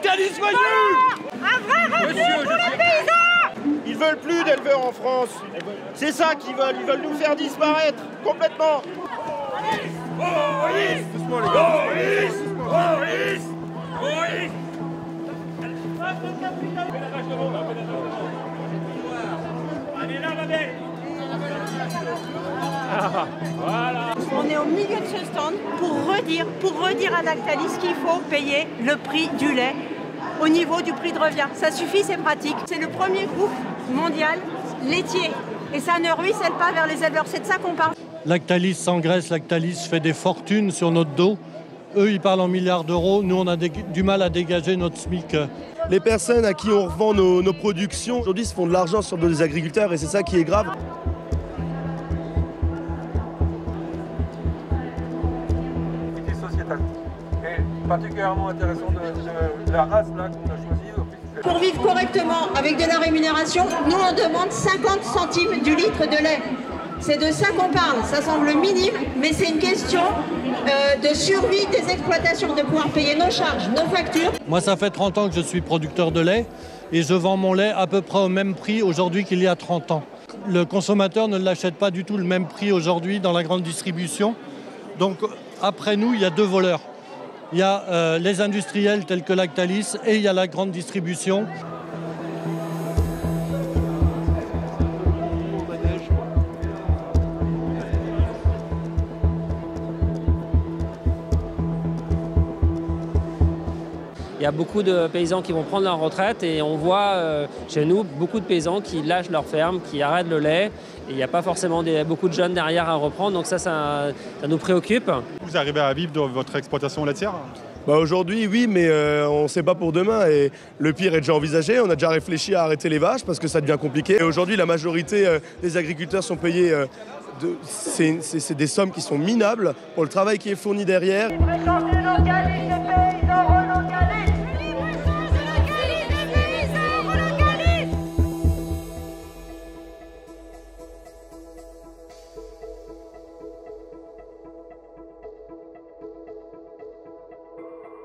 Lactalis voyou! Un vrai refus pour les paysans! Ils veulent plus d'éleveurs en France. C'est ça qu'ils veulent. Ils veulent nous faire disparaître complètement. On est au milieu de ce stand pour redire à Lactalis qu'il faut payer le prix du lait au niveau du prix de revient. Ça suffit, c'est pratique. C'est le premier groupe mondial laitier et ça ne ruisselle pas vers les éleveurs. C'est de ça qu'on parle. Lactalis s'engraisse, Lactalis fait des fortunes sur notre dos. Eux, ils parlent en milliards d'euros. Nous, on a du mal à dégager notre SMIC. Les personnes à qui on revend nos productions, aujourd'hui, se font de l'argent sur le dos des agriculteurs et c'est ça qui est grave. Et particulièrement intéressant de la race là qu'on a choisie. Pour vivre correctement avec de la rémunération, nous on demande 50 centimes du litre de lait. C'est de ça qu'on parle, ça semble minime, mais c'est une question de survie des exploitations, de pouvoir payer nos charges, nos factures. Moi, ça fait 30 ans que je suis producteur de lait et je vends mon lait à peu près au même prix aujourd'hui qu'il y a 30 ans. Le consommateur ne l'achète pas du tout le même prix aujourd'hui dans la grande distribution. Donc après nous, il y a deux voleurs. Il y a les industriels tels que Lactalis et il y a la grande distribution. Il y a beaucoup de paysans qui vont prendre leur retraite et on voit chez nous beaucoup de paysans qui lâchent leur ferme, qui arrêtent le lait. Et il n'y a pas forcément beaucoup de jeunes derrière à reprendre, donc ça nous préoccupe. Vous arrivez à vivre de votre exploitation laitière? Aujourd'hui, oui, mais on ne sait pas pour demain. Et le pire est déjà envisagé. On a déjà réfléchi à arrêter les vaches parce que ça devient compliqué. Et aujourd'hui, la majorité des agriculteurs sont payés. C'est des sommes qui sont minables pour le travail qui est fourni derrière. Changer nos qualités.